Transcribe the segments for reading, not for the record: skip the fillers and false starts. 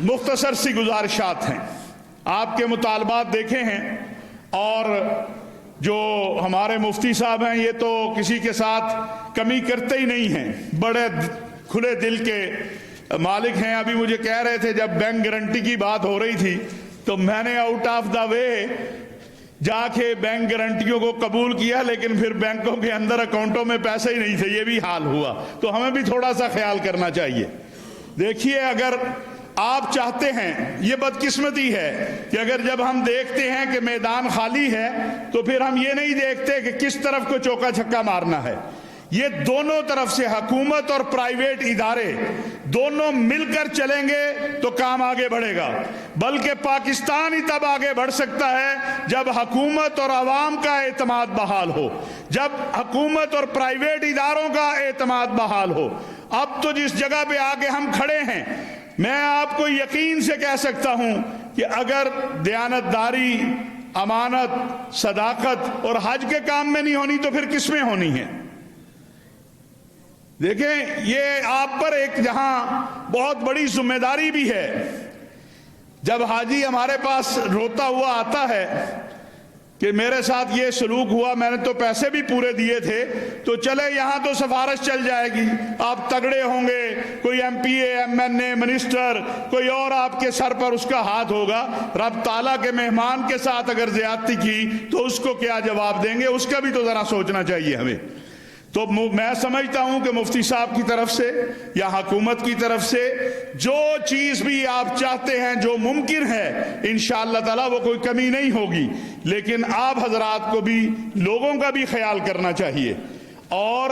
مختصر سی گزارشات ہیں، آپ کے مطالبات دیکھے ہیں، اور جو ہمارے مفتی صاحب ہیں یہ تو کسی کے ساتھ کمی کرتے ہی نہیں ہیں، بڑے کھلے دل کے مالک ہیں۔ ابھی مجھے کہہ رہے تھے جب بینک گارنٹی کی بات ہو رہی تھی تو میں نے آؤٹ آف دا وے جا کے بینک گارنٹیوں کو قبول کیا، لیکن پھر بینکوں کے اندر اکاؤنٹوں میں پیسے ہی نہیں تھے، یہ بھی حال ہوا۔ تو ہمیں بھی تھوڑا سا خیال کرنا چاہیے۔ دیکھیے، اگر آپ چاہتے ہیں، یہ بدقسمتی ہے کہ اگر جب ہم دیکھتے ہیں کہ میدان خالی ہے تو پھر ہم یہ نہیں دیکھتے کہ کس طرف کو چوکا چھکا مارنا ہے۔ یہ دونوں طرف سے، حکومت اور پرائیویٹ ادارے دونوں مل کر چلیں گے تو کام آگے بڑھے گا، بلکہ پاکستان ہی تب آگے بڑھ سکتا ہے جب حکومت اور عوام کا اعتماد بحال ہو، جب حکومت اور پرائیویٹ اداروں کا اعتماد بحال ہو۔ اب تو جس جگہ پہ آگے ہم کھڑے ہیں، میں آپ کو یقین سے کہہ سکتا ہوں کہ اگر دیانتداری، امانت، صداقت اور حج کے کام میں نہیں ہونی تو پھر کس میں ہونی ہے؟ دیکھیں، یہ آپ پر ایک جہاں بہت بڑی ذمہ داری بھی ہے۔ جب حاجی ہمارے پاس روتا ہوا آتا ہے کہ میرے ساتھ یہ سلوک ہوا، میں نے تو پیسے بھی پورے دیے تھے، تو چلے یہاں تو سفارش چل جائے گی، آپ تگڑے ہوں گے، کوئی ایم پی اے، ایم این اے، منسٹر، کوئی اور آپ کے سر پر اس کا ہاتھ ہوگا۔ رب تعالیٰ کے مہمان کے ساتھ اگر زیادتی کی تو اس کو کیا جواب دیں گے؟ اس کا بھی تو ذرا سوچنا چاہیے ہمیں۔ تو میں سمجھتا ہوں کہ مفتی صاحب کی طرف سے یا حکومت کی طرف سے جو چیز بھی آپ چاہتے ہیں، جو ممکن ہے، انشاءاللہ تعالیٰ وہ کوئی کمی نہیں ہوگی، لیکن آپ حضرات کو بھی لوگوں کا بھی خیال کرنا چاہیے، اور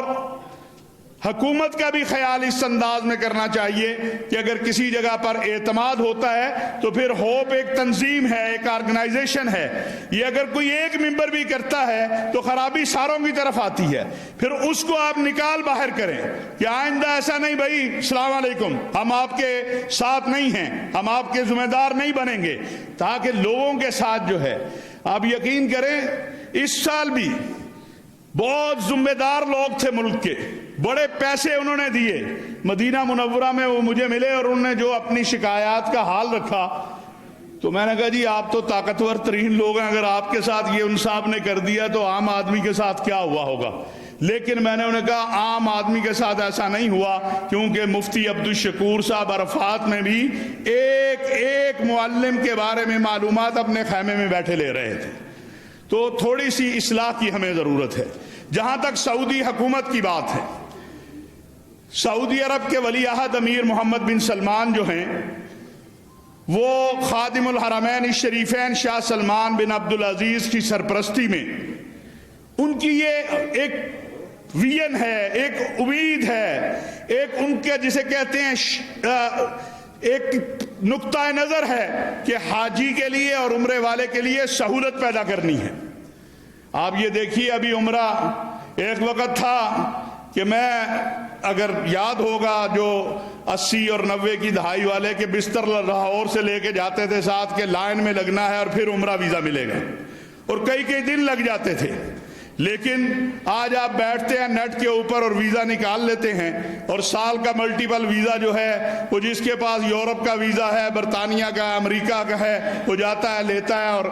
حکومت کا بھی خیال اس انداز میں کرنا چاہیے کہ اگر کسی جگہ پر اعتماد ہوتا ہے تو پھر ہوپ ایک تنظیم ہے، ایک آرگنائزیشن ہے، یہ اگر کوئی ایک ممبر بھی کرتا ہے تو خرابی ساروں کی طرف آتی ہے، پھر اس کو آپ نکال باہر کریں کہ آئندہ ایسا نہیں، بھائی السلام علیکم، ہم آپ کے ساتھ نہیں ہیں، ہم آپ کے ذمہ دار نہیں بنیں گے، تاکہ لوگوں کے ساتھ جو ہے، آپ یقین کریں اس سال بھی بہت ذمہ دار لوگ تھے ملک کے، بڑے پیسے انہوں نے دیے۔ مدینہ منورہ میں وہ مجھے ملے اور انہوں نے جو اپنی شکایات کا حال رکھا تو میں نے کہا جی آپ تو طاقتور ترین لوگ ہیں، اگر آپ کے ساتھ یہ ان صاحب نے کر دیا تو عام آدمی کے ساتھ کیا ہوا ہوگا؟ لیکن میں نے انہیں کہا عام آدمی کے ساتھ ایسا نہیں ہوا، کیونکہ مفتی عبدالشکور صاحب عرفات میں بھی ایک ایک معلم کے بارے میں معلومات اپنے خیمے میں بیٹھے لے رہے تھے۔ تو تھوڑی سی اصلاح کی ہمیں ضرورت ہے۔ جہاں تک سعودی حکومت کی بات ہے، سعودی عرب کے ولی عہد امیر محمد بن سلمان جو ہیں، وہ خادم الحرمین الشریفین شاہ سلمان بن عبدالعزیز کی سرپرستی میں ان کی یہ ایک ویژن ہے، ایک امید ہے، ایک ان کے جسے کہتے ہیں ایک نقطہ نظر ہے کہ حاجی کے لیے اور عمرے والے کے لیے سہولت پیدا کرنی ہے۔ آپ یہ دیکھیے، ابھی عمرہ ایک وقت تھا کہ میں، اگر یاد ہوگا، جو 80 اور 90 کی دہائی والے کے بستر لاہور سے لے کے جاتے تھے ساتھ کے لائن میں لگنا ہے اور پھر عمرہ ویزا ملے گا، اور کئی کئی دن لگ جاتے تھے۔ لیکن آج آپ بیٹھتے ہیں نیٹ کے اوپر اور ویزا نکال لیتے ہیں، اور سال کا ملٹیپل ویزا جو ہے وہ جس کے پاس یورپ کا ویزا ہے، برطانیہ کا، امریکہ کا ہے، وہ جاتا ہے، لیتا ہے۔ اور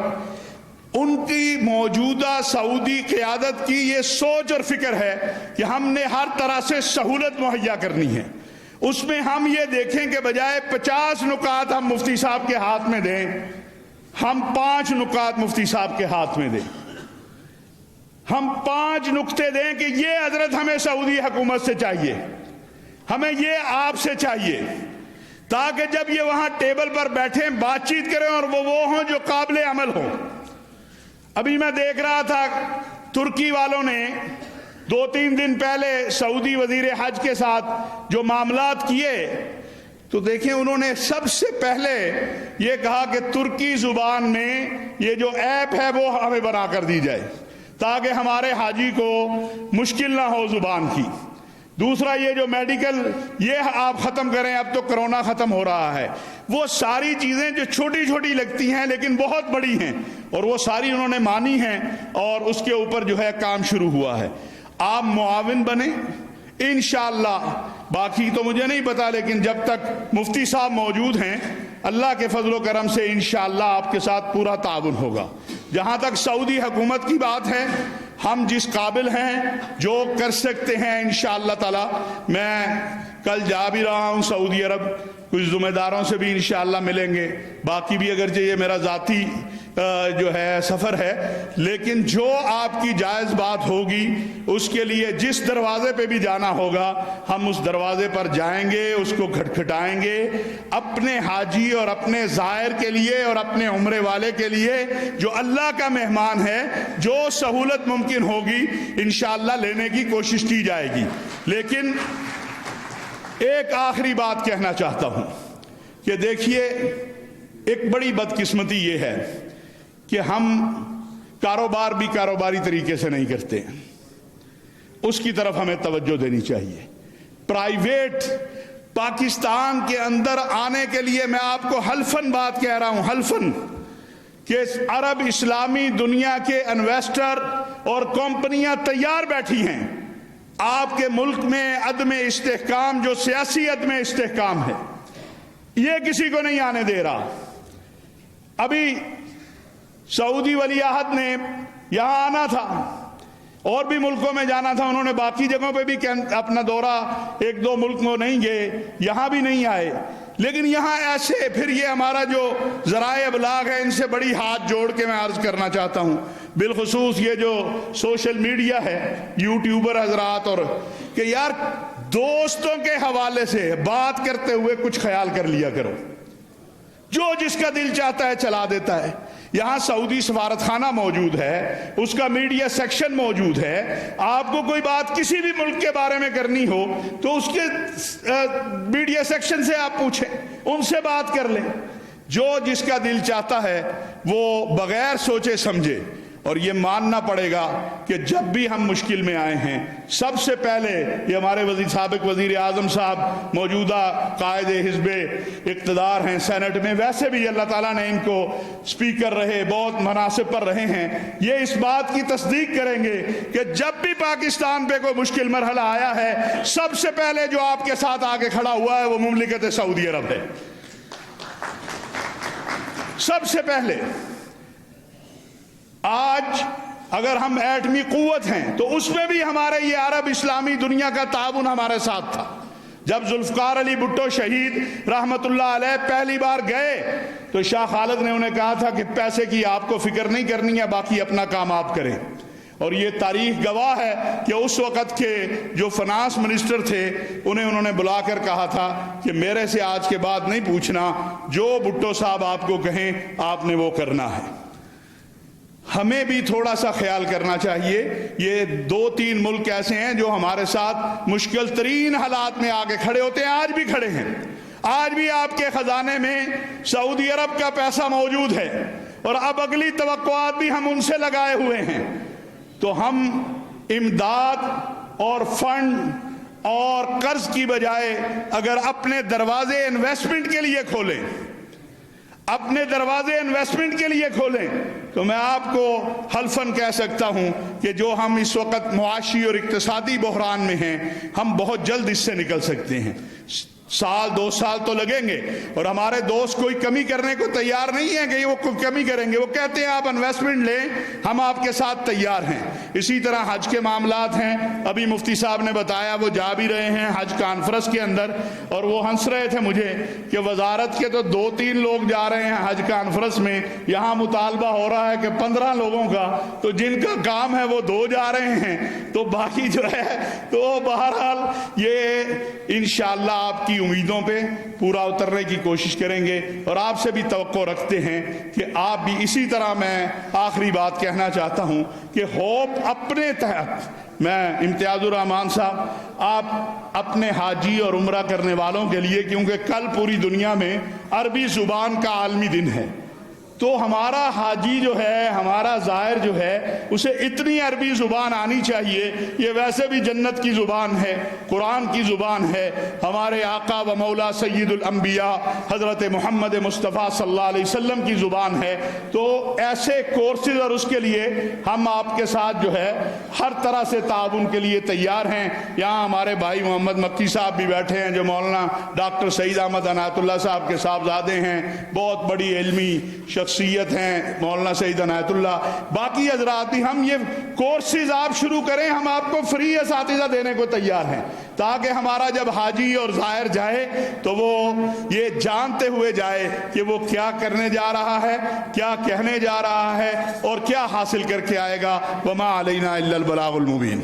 ان کی موجودہ سعودی قیادت کی یہ سوچ اور فکر ہے کہ ہم نے ہر طرح سے سہولت مہیا کرنی ہے۔ اس میں ہم یہ دیکھیں کہ بجائے 50 نکات ہم مفتی صاحب کے ہاتھ میں دیں، ہم 5 نکات مفتی صاحب کے ہاتھ میں دیں، ہم 5 نقطے دیں کہ یہ حضرت ہمیں سعودی حکومت سے چاہیے، ہمیں یہ آپ سے چاہیے، تاکہ جب یہ وہاں ٹیبل پر بیٹھیں بات چیت کریں اور وہ ہوں جو قابل عمل ہوں۔ ابھی میں دیکھ رہا تھا ترکی والوں نے 2-3 دن پہلے سعودی وزیر حج کے ساتھ جو معاملات کیے، تو دیکھیں انہوں نے سب سے پہلے یہ کہا کہ ترکی زبان میں یہ جو ایپ ہے وہ ہمیں بنا کر دی جائے تاکہ ہمارے حاجی کو مشکل نہ ہو زبان کی۔ دوسرا، یہ جو میڈیکل یہ آپ ختم کریں، اب تو کرونا ختم ہو رہا ہے، وہ ساری چیزیں جو چھوٹی چھوٹی لگتی ہیں لیکن بہت بڑی ہیں، اور وہ ساری انہوں نے مانی ہیں، اور اس کے اوپر جو ہے کام شروع ہوا ہے۔ آپ معاون بنیں انشاءاللہ، باقی تو مجھے نہیں پتا، لیکن جب تک مفتی صاحب موجود ہیں اللہ کے فضل و کرم سے انشاءاللہ آپ کے ساتھ پورا تعاون ہوگا۔ جہاں تک سعودی حکومت کی بات ہے، ہم جس قابل ہیں، جو کر سکتے ہیں انشاءاللہ تعالی، میں کل جا بھی رہا ہوں سعودی عرب، کچھ ذمہ داروں سے بھی انشاءاللہ ملیں گے، باقی بھی اگرچہ یہ میرا ذاتی جو ہے سفر ہے، لیکن جو آپ کی جائز بات ہوگی اس کے لیے جس دروازے پہ بھی جانا ہوگا ہم اس دروازے پر جائیں گے، اس کو کھٹکھٹائیں گے، اپنے حاجی اور اپنے زائر کے لیے اور اپنے عمرے والے کے لیے جو اللہ کا مہمان ہے، جو سہولت ممکن ہوگی انشاءاللہ لینے کی کوشش کی جائے گی۔ لیکن ایک آخری بات کہنا چاہتا ہوں کہ دیکھیے، ایک بڑی بدقسمتی یہ ہے کہ ہم کاروبار بھی کاروباری طریقے سے نہیں کرتے، اس کی طرف ہمیں توجہ دینی چاہیے۔ پرائیویٹ پاکستان کے اندر آنے کے لیے میں آپ کو حلفاً بات کہہ رہا ہوں، حلفاً، کہ عرب اسلامی دنیا کے انویسٹر اور کمپنیاں تیار بیٹھی ہیں۔ آپ کے ملک میں عدم استحکام، جو سیاسی عدم استحکام ہے، یہ کسی کو نہیں آنے دے رہا۔ ابھی سعودی ولی عہد نے یہاں آنا تھا اور بھی ملکوں میں جانا تھا، انہوں نے باقی جگہوں پہ بھی اپنا دورہ ایک دو ملک میں نہیں گئے، یہاں بھی نہیں آئے، لیکن یہاں ایسے پھر یہ ہمارا جو ذرائع ابلاغ ہے ان سے بڑی ہاتھ جوڑ کے میں عرض کرنا چاہتا ہوں، بالخصوص یہ جو سوشل میڈیا ہے، یوٹیوبر حضرات، اور کہ یار دوستوں کے حوالے سے بات کرتے ہوئے کچھ خیال کر لیا کرو، جو جس کا دل چاہتا ہے چلا دیتا ہے۔ یہاں سعودی سفارت خانہ موجود ہے، اس کا میڈیا سیکشن موجود ہے، آپ کو کوئی بات کسی بھی ملک کے بارے میں کرنی ہو تو اس کے میڈیا سیکشن سے آپ پوچھیں، ان سے بات کر لیں، جو جس کا دل چاہتا ہے وہ بغیر سوچے سمجھے۔ اور یہ ماننا پڑے گا کہ جب بھی ہم مشکل میں آئے ہیں، سب سے پہلے یہ ہمارے سابق وزیر اعظم صاحب موجودہ قائد حزب اقتدار ہیں سینٹ میں، ویسے بھی اللہ تعالیٰ نے ان کو اسپیکر رہے، بہت مناصب پر رہے ہیں، یہ اس بات کی تصدیق کریں گے کہ جب بھی پاکستان پہ کوئی مشکل مرحلہ آیا ہے، سب سے پہلے جو آپ کے ساتھ آگے کھڑا ہوا ہے وہ مملکت سعودی عرب ہے، سب سے پہلے۔ آج اگر ہم ایٹمی قوت ہیں تو اس میں بھی ہمارے یہ عرب اسلامی دنیا کا تعاون ہمارے ساتھ تھا۔ جب ذوالفقار علی بھٹو شہید رحمت اللہ علیہ پہلی بار گئے تو شاہ خالد نے انہیں کہا تھا کہ پیسے کی آپ کو فکر نہیں کرنی ہے، باقی اپنا کام آپ کریں، اور یہ تاریخ گواہ ہے کہ اس وقت کے جو فنانس منسٹر تھے انہوں نے بلا کر کہا تھا کہ میرے سے آج کے بعد نہیں پوچھنا، جو بھٹو صاحب آپ کو کہیں آپ نے وہ کرنا ہے۔ ہمیں بھی تھوڑا سا خیال کرنا چاہیے، یہ دو تین ملک ایسے ہیں جو ہمارے ساتھ مشکل ترین حالات میں آگے کھڑے ہوتے ہیں، آج بھی کھڑے ہیں، آج بھی آپ کے خزانے میں سعودی عرب کا پیسہ موجود ہے، اور اب اگلی توقعات بھی ہم ان سے لگائے ہوئے ہیں۔ تو ہم امداد اور فنڈ اور قرض کی بجائے اگر اپنے دروازے انویسٹمنٹ کے لیے کھولیں، اپنے دروازے انویسٹمنٹ کے لیے کھولیں، تو میں آپ کو حلفاً کہہ سکتا ہوں کہ جو ہم اس وقت معاشی اور اقتصادی بحران میں ہیں، ہم بہت جلد اس سے نکل سکتے ہیں۔ سال دو سال تو لگیں گے، اور ہمارے دوست کوئی کمی کرنے کو تیار نہیں ہیں کہ وہ کمی کریں گے، وہ کہتے ہیں آپ انویسٹمنٹ لیں، ہم آپ کے ساتھ تیار ہیں۔ اسی طرح حج کے معاملات ہیں، ابھی مفتی صاحب نے بتایا وہ جا بھی رہے ہیں حج کانفرنس کے اندر، اور وہ ہنس رہے تھے مجھے کہ وزارت کے تو 2-3 لوگ جا رہے ہیں حج کانفرنس میں، یہاں مطالبہ ہو رہا ہے کہ 15 لوگوں کا، تو جن کا کام ہے وہ 2 جا رہے ہیں، تو باقی جو ہے تو بہرحال یہ انشاءاللہ آپ کی امیدوں پہ پورا اترنے کی کوشش کریں گے، اور آپ سے بھی توقع رکھتے ہیں کہ آپ بھی اسی طرح۔ میں آخری بات کہنا چاہتا ہوں کہ ہوپ اپنے تحت، میں امتیاز الرحمان صاحب، آپ اپنے حاجی اور عمرہ کرنے والوں کے لیے، کیونکہ کل پوری دنیا میں عربی زبان کا عالمی دن ہے، تو ہمارا حاجی جو ہے، ہمارا زائر جو ہے، اسے اتنی عربی زبان آنی چاہیے. یہ ویسے بھی جنت کی زبان ہے، قرآن کی زبان ہے، ہمارے آقا و مولا سید الانبیاء حضرت محمد مصطفیٰ صلی اللہ علیہ وسلم کی زبان ہے. تو ایسے کورسز اور اس کے لیے ہم آپ کے ساتھ جو ہے ہر طرح سے تعاون کے لیے تیار ہیں. یہاں ہمارے بھائی محمد مکی صاحب بھی بیٹھے ہیں جو مولانا ڈاکٹر سعید احمد عنایت اللہ صاحب کے صاحبزادے ہیں، بہت بڑی علمی شخصیت ہیں مولانا سعید عنایت اللہ. باقی حضرات بھی، ہم یہ کورسز آپ شروع کریں، ہم آپ کو فری اساتذہ دینے کو تیار ہیں، تاکہ ہمارا جب حاجی اور زائر جائے تو وہ یہ جانتے ہوئے جائے کہ وہ کیا کرنے جا رہا ہے، کیا کہنے جا رہا ہے اور کیا حاصل کر کے آئے گا. وما علینا الا البلاغ المبین.